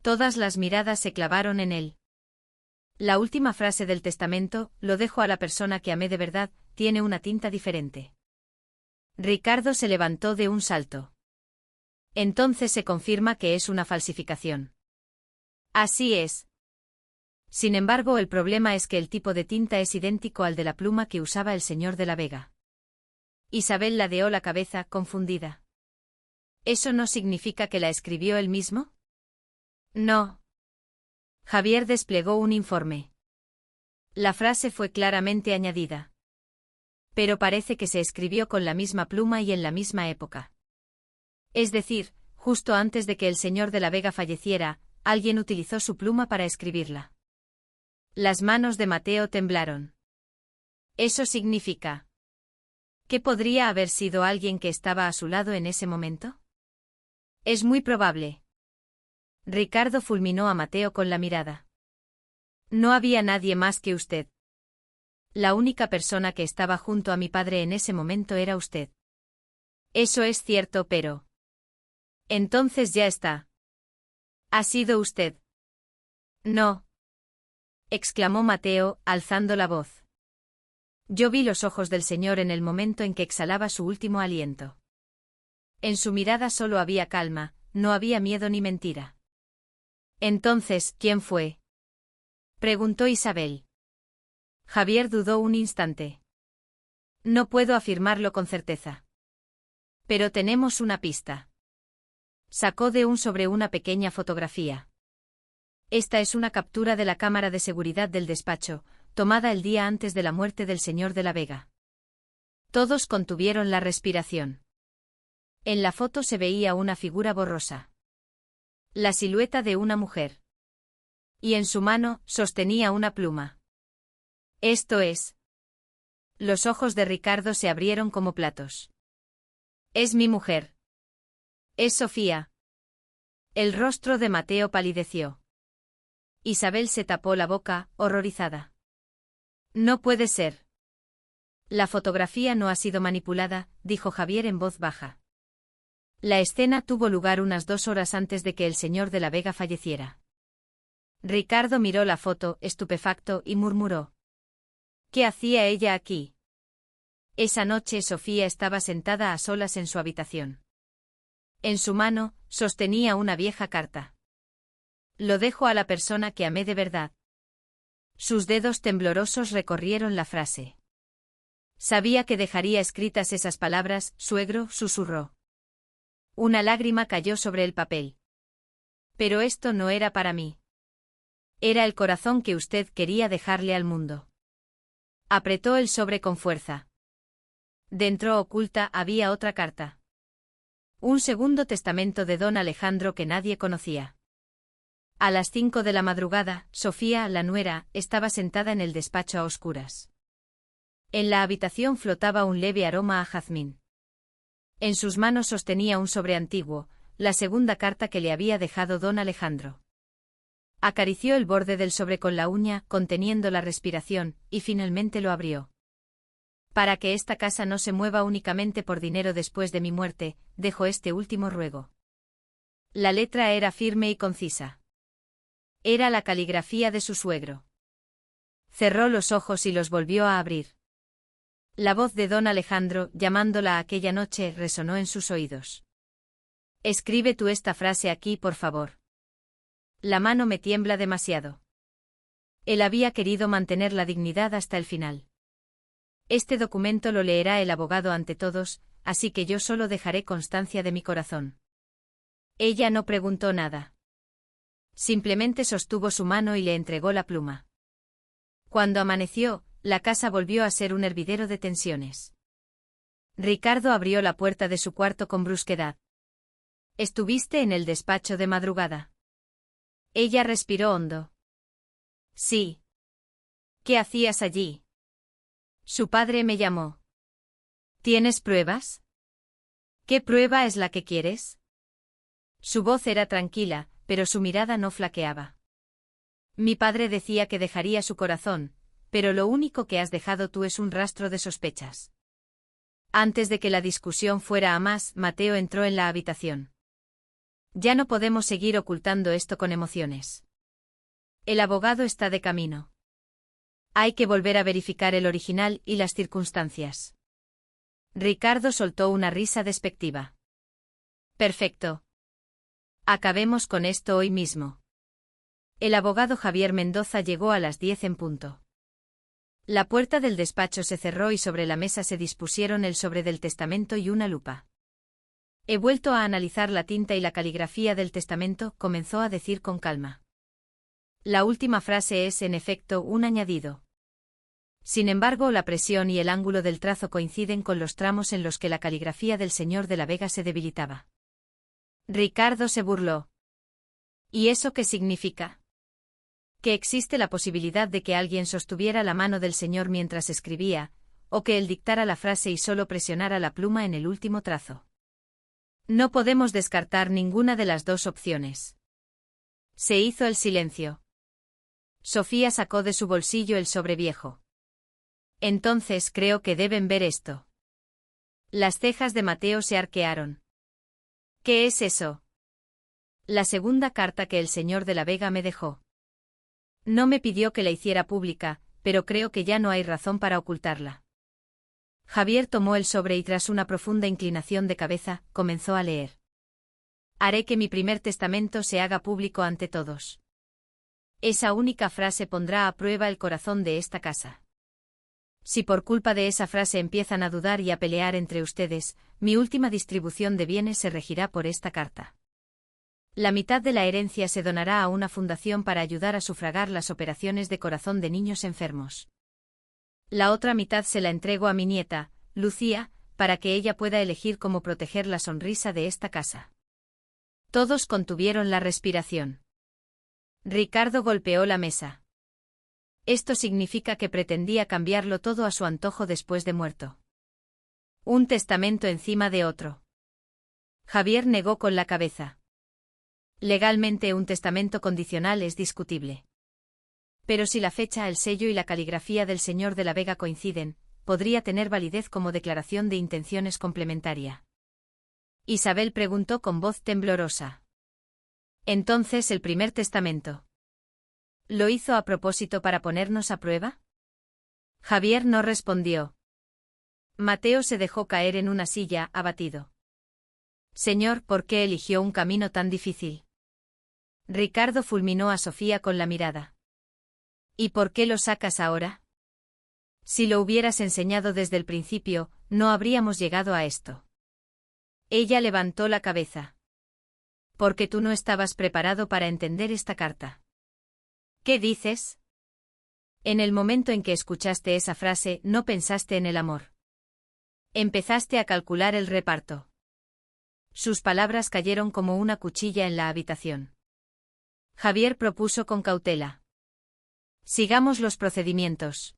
Todas las miradas se clavaron en él. La última frase del testamento, lo dejo a la persona que amé de verdad, tiene una tinta diferente. Ricardo se levantó de un salto. Entonces se confirma que es una falsificación. Así es. Sin embargo, el problema es que el tipo de tinta es idéntico al de la pluma que usaba el señor de la Vega. Isabel ladeó la cabeza, confundida. ¿Eso no significa que la escribió él mismo? No. Javier desplegó un informe. La frase fue claramente añadida. Pero parece que se escribió con la misma pluma y en la misma época. Es decir, justo antes de que el señor de la Vega falleciera, alguien utilizó su pluma para escribirla. Las manos de Mateo temblaron. Eso significa ¿que podría haber sido alguien que estaba a su lado en ese momento? Es muy probable. Ricardo fulminó a Mateo con la mirada. No había nadie más que usted. La única persona que estaba junto a mi padre en ese momento era usted. Eso es cierto, pero... Entonces ya está. ¿Ha sido usted? No. Exclamó Mateo, alzando la voz. Yo vi los ojos del señor en el momento en que exhalaba su último aliento. En su mirada solo había calma, no había miedo ni mentira. Entonces, ¿quién fue? Preguntó Isabel. Javier dudó un instante. No puedo afirmarlo con certeza. Pero tenemos una pista. Sacó de un sobre una pequeña fotografía. Esta es una captura de la cámara de seguridad del despacho, tomada el día antes de la muerte del señor de la Vega. Todos contuvieron la respiración. En la foto se veía una figura borrosa. La silueta de una mujer. Y en su mano, sostenía una pluma. Esto es. Los ojos de Ricardo se abrieron como platos. Es mi mujer. Es Sofía. El rostro de Mateo palideció. Isabel se tapó la boca, horrorizada. No puede ser. La fotografía no ha sido manipulada, dijo Javier en voz baja. La escena tuvo lugar unas 2 horas antes de que el señor de la Vega falleciera. Ricardo miró la foto, estupefacto, y murmuró. ¿Qué hacía ella aquí? Esa noche Sofía estaba sentada a solas en su habitación. En su mano, sostenía una vieja carta. Lo dejo a la persona que amé de verdad. Sus dedos temblorosos recorrieron la frase. Sabía que dejaría escritas esas palabras, suegro, susurró. Una lágrima cayó sobre el papel. Pero esto no era para mí. Era el corazón que usted quería dejarle al mundo. Apretó el sobre con fuerza. Dentro oculta había otra carta. Un segundo testamento de don Alejandro que nadie conocía. A las 5 de la madrugada, Sofía, la nuera, estaba sentada en el despacho a oscuras. En la habitación flotaba un leve aroma a jazmín. En sus manos sostenía un sobre antiguo, la segunda carta que le había dejado don Alejandro. Acarició el borde del sobre con la uña, conteniendo la respiración, y finalmente lo abrió. Para que esta casa no se mueva únicamente por dinero después de mi muerte, dejo este último ruego. La letra era firme y concisa. Era la caligrafía de su suegro. Cerró los ojos y los volvió a abrir. La voz de don Alejandro, llamándola aquella noche, resonó en sus oídos. Escribe tú esta frase aquí, por favor. La mano me tiembla demasiado. Él había querido mantener la dignidad hasta el final. Este documento lo leerá el abogado ante todos, así que yo solo dejaré constancia de mi corazón. Ella no preguntó nada. Simplemente sostuvo su mano y le entregó la pluma. Cuando amaneció, la casa volvió a ser un hervidero de tensiones. Ricardo abrió la puerta de su cuarto con brusquedad. ¿Estuviste en el despacho de madrugada? Ella respiró hondo. Sí. ¿Qué hacías allí? Su padre me llamó. ¿Tienes pruebas? ¿Qué prueba es la que quieres? Su voz era tranquila, pero su mirada no flaqueaba. Mi padre decía que dejaría su corazón, pero lo único que has dejado tú es un rastro de sospechas. Antes de que la discusión fuera a más, Mateo entró en la habitación. Ya no podemos seguir ocultando esto con emociones. El abogado está de camino. Hay que volver a verificar el original y las circunstancias. Ricardo soltó una risa despectiva. Perfecto. Acabemos con esto hoy mismo. El abogado Javier Mendoza llegó a las 10 en punto. La puerta del despacho se cerró y sobre la mesa se dispusieron el sobre del testamento y una lupa. He vuelto a analizar la tinta y la caligrafía del testamento, comenzó a decir con calma. La última frase es, en efecto, un añadido. Sin embargo, la presión y el ángulo del trazo coinciden con los tramos en los que la caligrafía del señor de la Vega se debilitaba. Ricardo se burló. ¿Y eso qué significa? Que existe la posibilidad de que alguien sostuviera la mano del señor mientras escribía, o que él dictara la frase y solo presionara la pluma en el último trazo. No podemos descartar ninguna de las dos opciones. Se hizo el silencio. Sofía sacó de su bolsillo el sobre viejo. Entonces creo que deben ver esto. Las cejas de Mateo se arquearon. ¿Qué es eso? La segunda carta que el señor de la Vega me dejó. No me pidió que la hiciera pública, pero creo que ya no hay razón para ocultarla. Javier tomó el sobre y tras una profunda inclinación de cabeza, comenzó a leer. Haré que mi primer testamento se haga público ante todos. Esa única frase pondrá a prueba el corazón de esta casa. Si por culpa de esa frase empiezan a dudar y a pelear entre ustedes, mi última distribución de bienes se regirá por esta carta. La mitad de la herencia se donará a una fundación para ayudar a sufragar las operaciones de corazón de niños enfermos. La otra mitad se la entrego a mi nieta, Lucía, para que ella pueda elegir cómo proteger la sonrisa de esta casa. Todos contuvieron la respiración. Ricardo golpeó la mesa. Esto significa que pretendía cambiarlo todo a su antojo después de muerto. Un testamento encima de otro. Javier negó con la cabeza. Legalmente un testamento condicional es discutible. Pero si la fecha, el sello y la caligrafía del señor de la Vega coinciden, podría tener validez como declaración de intenciones complementaria. Isabel preguntó con voz temblorosa. Entonces el primer testamento. ¿Lo hizo a propósito para ponernos a prueba? Javier no respondió. Mateo se dejó caer en una silla, abatido. Señor, ¿por qué eligió un camino tan difícil? Ricardo fulminó a Sofía con la mirada. ¿Y por qué lo sacas ahora? Si lo hubieras enseñado desde el principio, no habríamos llegado a esto. Ella levantó la cabeza. Porque tú no estabas preparado para entender esta carta. ¿Qué dices? En el momento en que escuchaste esa frase, no pensaste en el amor. Empezaste a calcular el reparto. Sus palabras cayeron como una cuchilla en la habitación. Javier propuso con cautela. Sigamos los procedimientos.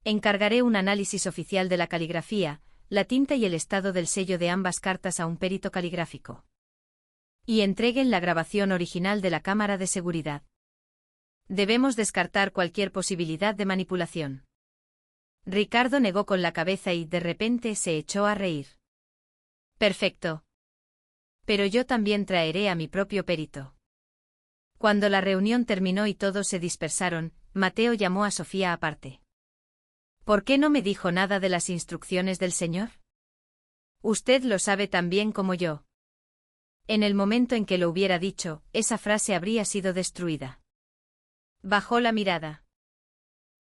Encargaré un análisis oficial de la caligrafía, la tinta y el estado del sello de ambas cartas a un perito caligráfico. Y entreguen la grabación original de la cámara de seguridad. Debemos descartar cualquier posibilidad de manipulación. Ricardo negó con la cabeza y de repente se echó a reír. Perfecto. Pero yo también traeré a mi propio perito. Cuando la reunión terminó y todos se dispersaron, Mateo llamó a Sofía aparte. ¿Por qué no me dijo nada de las instrucciones del señor? Usted lo sabe tan bien como yo. En el momento en que lo hubiera dicho, esa frase habría sido destruida. Bajó la mirada.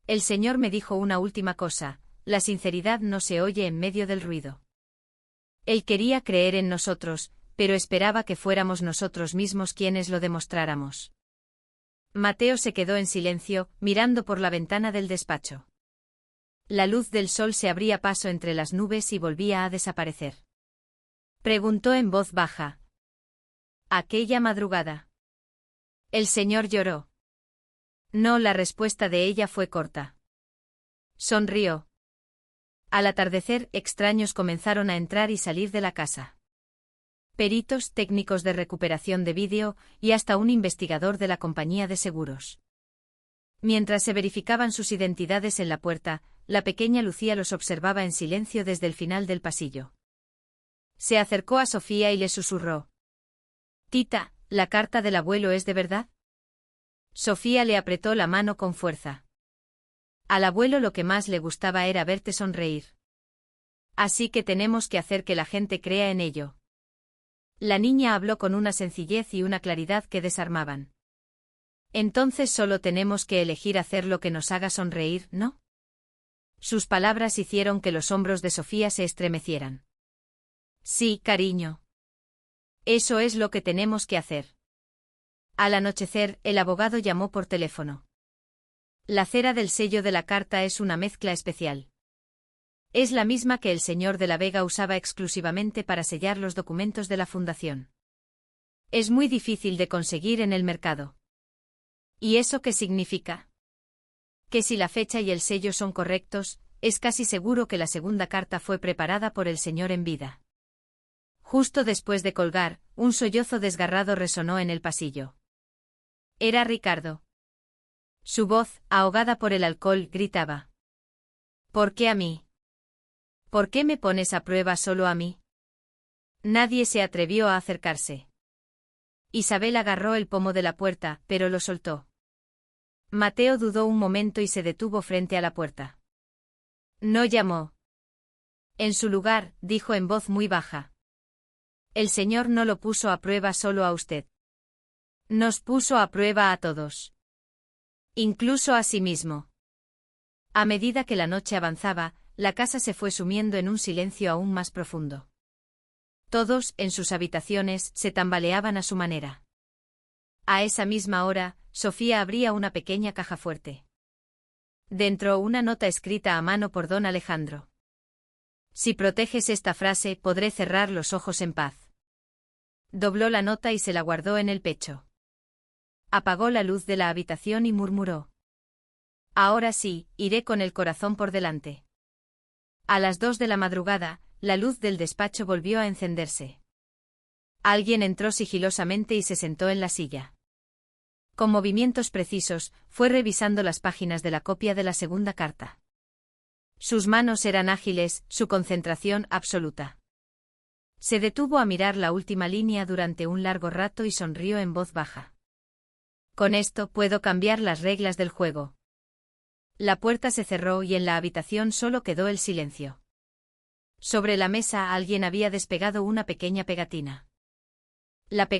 El señor me dijo una última cosa, la sinceridad no se oye en medio del ruido. Él quería creer en nosotros, pero esperaba que fuéramos nosotros mismos quienes lo demostráramos. Mateo se quedó en silencio, mirando por la ventana del despacho. La luz del sol se abría paso entre las nubes y volvía a desaparecer. Preguntó en voz baja. Aquella madrugada. El señor lloró. No, la respuesta de ella fue corta. Sonrió. Al atardecer, extraños comenzaron a entrar y salir de la casa. Peritos, técnicos de recuperación de vídeo y hasta un investigador de la compañía de seguros. Mientras se verificaban sus identidades en la puerta, la pequeña Lucía los observaba en silencio desde el final del pasillo. Se acercó a Sofía y le susurró. Tita, ¿la carta del abuelo es de verdad? Sofía le apretó la mano con fuerza. Al abuelo lo que más le gustaba era verte sonreír. Así que tenemos que hacer que la gente crea en ello. La niña habló con una sencillez y una claridad que desarmaban. Entonces solo tenemos que elegir hacer lo que nos haga sonreír, ¿no? Sus palabras hicieron que los hombros de Sofía se estremecieran. Sí, cariño. Eso es lo que tenemos que hacer. Al anochecer, el abogado llamó por teléfono. La cera del sello de la carta es una mezcla especial. Es la misma que el señor de la Vega usaba exclusivamente para sellar los documentos de la fundación. Es muy difícil de conseguir en el mercado. ¿Y eso qué significa? Que si la fecha y el sello son correctos, es casi seguro que la segunda carta fue preparada por el señor en vida. Justo después de colgar, un sollozo desgarrado resonó en el pasillo. Era Ricardo. Su voz, ahogada por el alcohol, gritaba. ¿Por qué a mí? ¿Por qué me pones a prueba solo a mí? Nadie se atrevió a acercarse. Isabel agarró el pomo de la puerta, pero lo soltó. Mateo dudó un momento y se detuvo frente a la puerta. No llamó. En su lugar, dijo en voz muy baja. El señor no lo puso a prueba solo a usted. Nos puso a prueba a todos. Incluso a sí mismo. A medida que la noche avanzaba, la casa se fue sumiendo en un silencio aún más profundo. Todos, en sus habitaciones, se tambaleaban a su manera. A esa misma hora, Sofía abría una pequeña caja fuerte. Dentro una nota escrita a mano por don Alejandro. Si proteges esta frase, podré cerrar los ojos en paz. Dobló la nota y se la guardó en el pecho. Apagó la luz de la habitación y murmuró. Ahora sí, iré con el corazón por delante. A las 2 de la madrugada, la luz del despacho volvió a encenderse. Alguien entró sigilosamente y se sentó en la silla. Con movimientos precisos, fue revisando las páginas de la copia de la segunda carta. Sus manos eran ágiles, su concentración absoluta. Se detuvo a mirar la última línea durante un largo rato y sonrió en voz baja. Con esto puedo cambiar las reglas del juego. La puerta se cerró y en la habitación solo quedó el silencio. Sobre la mesa alguien había despegado una pequeña pegatina. La pegatina